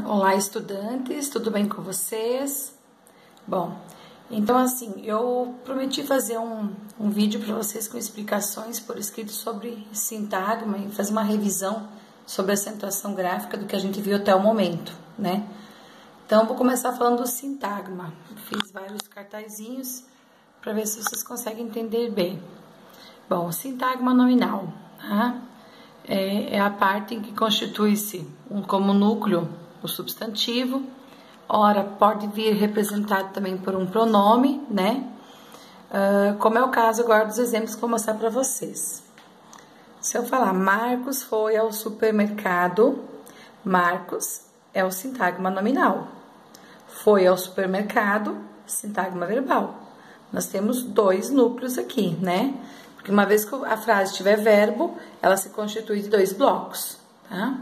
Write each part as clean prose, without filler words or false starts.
Olá, estudantes, tudo bem com vocês? Bom, então assim, eu prometi fazer um vídeo para vocês com explicações por escrito sobre sintagma e fazer uma revisão sobre a acentuação gráfica do que a gente viu até o momento, né? Então, eu vou começar falando do sintagma. Fiz vários cartazinhos para ver se vocês conseguem entender bem. Bom, sintagma nominal, tá? É a parte em que constitui-se como núcleo o substantivo. Ora, pode vir representado também por um pronome, né? Como é o caso agora dos exemplos que eu vou mostrar para vocês. Se eu falar Marcos foi ao supermercado, Marcos é o sintagma nominal. Foi ao supermercado, sintagma verbal. Nós temos dois núcleos aqui, né? Porque uma vez que a frase tiver verbo, ela se constitui de dois blocos, tá?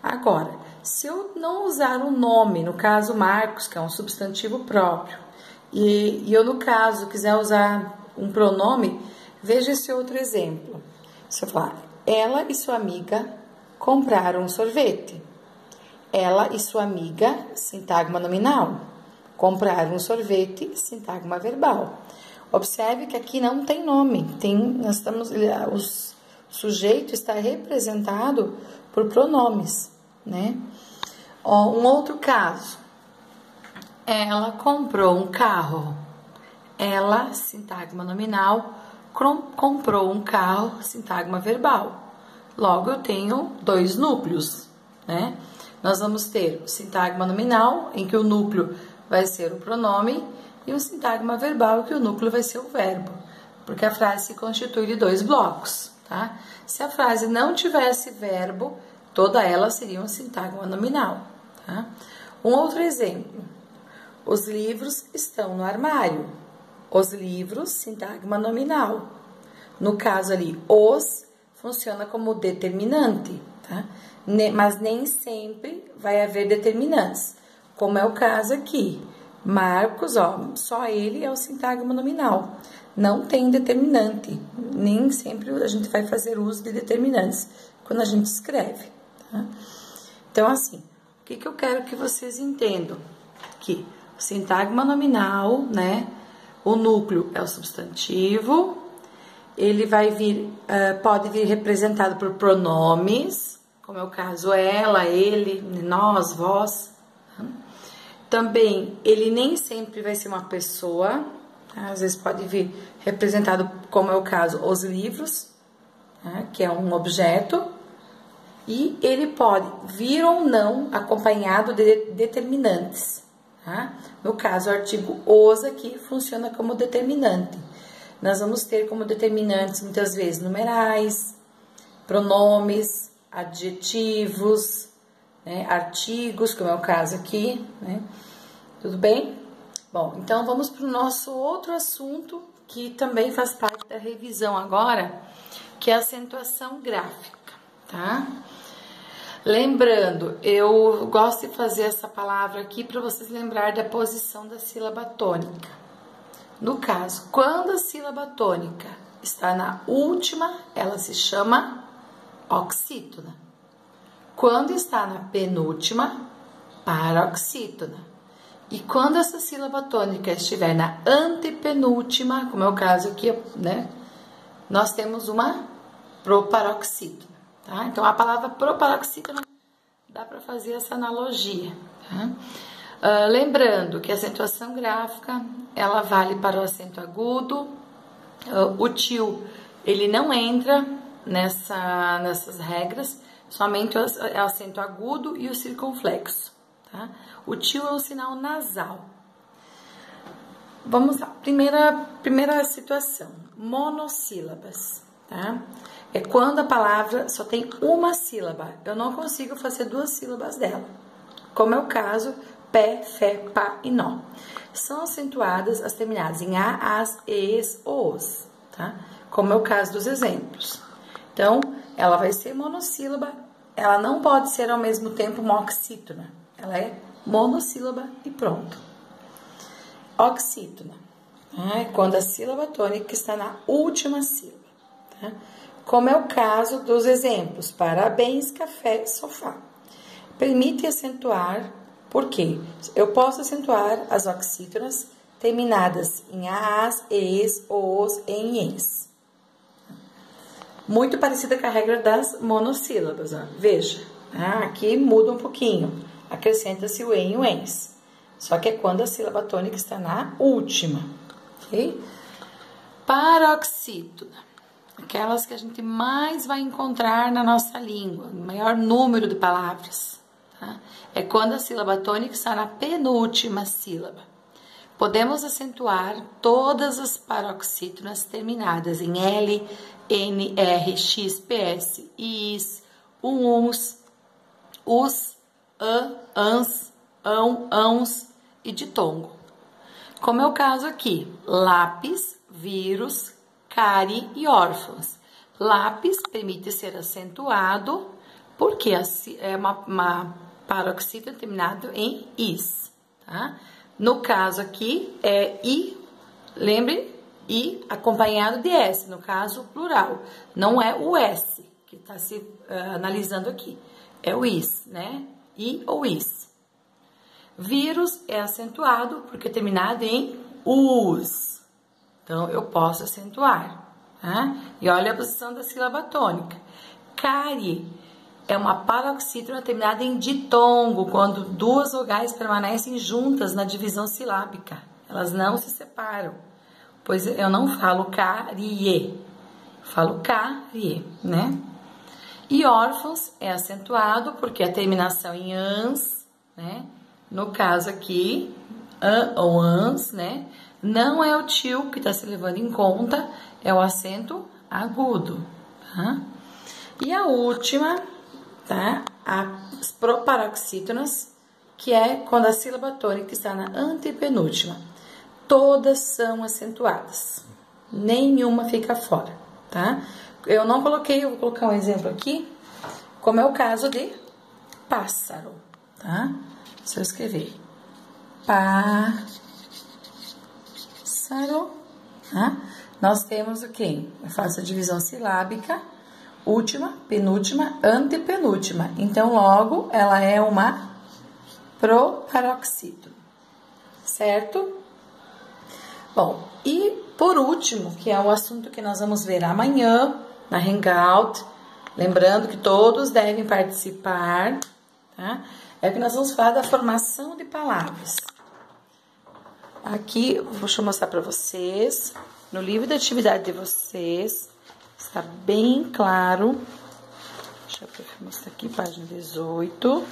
Agora, se eu não usar um nome, no caso Marcos, que é um substantivo próprio, e eu, no caso, quiser usar um pronome, veja esse outro exemplo. Se eu falar, ela e sua amiga compraram um sorvete. Ela e sua amiga, sintagma nominal. Compraram um sorvete, sintagma verbal. Observe que aqui não tem nome, o sujeito está representado por pronomes, né? Um outro caso, ela comprou um carro, ela, sintagma nominal, comprou um carro, sintagma verbal. Logo, eu tenho dois núcleos, né? Nós vamos ter o sintagma nominal, em que o núcleo vai ser o pronome, e o sintagma verbal, que o núcleo vai ser o verbo, porque a frase se constitui de dois blocos, tá? Se a frase não tivesse verbo, toda ela seria um sintagma nominal, tá? Um outro exemplo, os livros estão no armário. Os livros, sintagma nominal. No caso ali, os funciona como determinante, tá? Mas nem sempre vai haver determinantes, como é o caso aqui. Marcos, só ele é o sintagma nominal. Não tem determinante. Nem sempre a gente vai fazer uso de determinantes quando a gente escreve, tá? Então, assim, o que eu quero que vocês entendam? Que o sintagma nominal, né? O núcleo é o substantivo. Ele vai vir, pode vir representado por pronomes, como é o caso ela, ele, nós, vós. Tá? Também, ele nem sempre vai ser uma pessoa, tá? Às vezes pode vir representado, como é o caso, os livros, tá? Que é um objeto, e ele pode vir ou não acompanhado de determinantes, tá? No caso, o artigo os aqui funciona como determinante. Nós vamos ter como determinantes, muitas vezes, numerais, pronomes, adjetivos, né, artigos, como é o caso aqui, né? Tudo bem? Bom, então vamos para o nosso outro assunto, que também faz parte da revisão agora, que é a acentuação gráfica, tá? Lembrando, eu gosto de fazer essa palavra aqui para vocês lembrarem da posição da sílaba tônica. No caso, quando a sílaba tônica está na última, ela se chama oxítona. Quando está na penúltima, paroxítona. E quando essa sílaba tônica estiver na antepenúltima, como é o caso aqui, né? Nós temos uma proparoxítona, tá? Então, a palavra proparoxítona dá para fazer essa analogia, tá? Lembrando que a acentuação gráfica, ela vale para o acento agudo. O til, ele não entra nessas regras, somente o acento agudo e o circunflexo, tá? O til é um sinal nasal. Vamos lá, primeira situação, monossílabas, tá? É quando a palavra só tem uma sílaba, eu não consigo fazer duas sílabas dela, como é o caso pé, fé, pá e nó. São acentuadas as terminadas em a, as, es, os, tá? Como é o caso dos exemplos. Então, ela vai ser monossílaba, ela não pode ser ao mesmo tempo uma oxítona, ela é monossílaba e pronto. Oxítona, é quando a sílaba tônica está na última sílaba, tá? Como é o caso dos exemplos, parabéns, café, sofá. permite acentuar, por quê? Eu posso acentuar as oxítonas terminadas em as, es, os, em, ens. Muito parecida com a regra das monossílabas, ó. Veja, aqui muda um pouquinho, acrescenta-se o em e o ens. Só que é quando a sílaba tônica está na última, ok? Paroxítona, aquelas que a gente mais vai encontrar na nossa língua, o maior número de palavras, tá? É quando a sílaba tônica está na penúltima sílaba. Podemos acentuar todas as paroxítonas terminadas em L, N, R, X, PS, IS, uns, us, ans, ãos e ditongo. Como é o caso aqui, lápis, vírus, cárie e órfãos. Lápis permite ser acentuado porque é uma paroxítona terminada em is, tá? No caso aqui é i, lembre, i acompanhado de s, no caso plural. Não é o s que está se analisando aqui, é o is, né? I ou is. Vírus é acentuado porque é terminado em us. Então, eu posso acentuar, tá? E olha a posição da sílaba tônica. Cárie é uma paroxítona terminada em ditongo, quando duas vogais permanecem juntas na divisão silábica. Elas não se separam, pois eu não falo carie, falo carie, né? E órfãos é acentuado porque a terminação em ans, né? No caso aqui, an ou ans, né? Não é o tio que está se levando em conta, é o acento agudo, tá? E a última, tá? As proparoxítonas, que é quando a sílaba tônica está na antepenúltima. Todas são acentuadas, nenhuma fica fora, tá? Eu não coloquei, eu vou colocar um exemplo aqui, como é o caso de pássaro, tá? Se eu escrever pássaro, tá? Nós temos o quê? Eu faço a divisão silábica, última, penúltima, antepenúltima. Então, logo, ela é uma proparoxítona, certo? Bom, e por último, que é o assunto que nós vamos ver amanhã na Hangout, lembrando que todos devem participar, tá? É que nós vamos falar da formação de palavras. Aqui, deixa eu mostrar para vocês, no livro de atividade de vocês, está bem claro. Deixa eu mostrar aqui, página 18.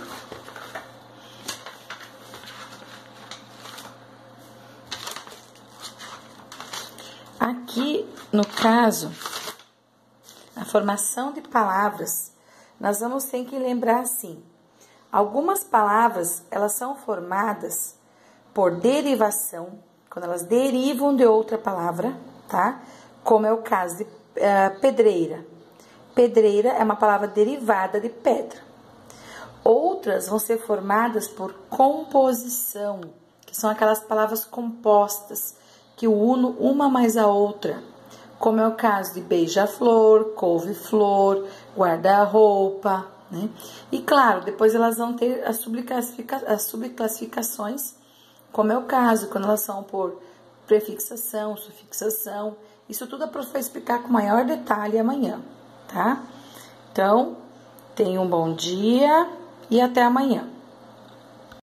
Aqui, no caso, a formação de palavras, nós vamos ter que lembrar assim. Algumas palavras, elas são formadas por derivação, quando elas derivam de outra palavra, tá? Como é o caso de pedreira. Pedreira é uma palavra derivada de pedra. Outras vão ser formadas por composição, que são aquelas palavras compostas, que unam uma mais a outra. Como é o caso de beija-flor, couve-flor, guarda-roupa, né? E claro, depois elas vão ter as subclassificações, como é o caso, quando elas são por prefixação, sufixação. Isso tudo a prof vai explicar com maior detalhe amanhã, tá? Então, tenha um bom dia e até amanhã.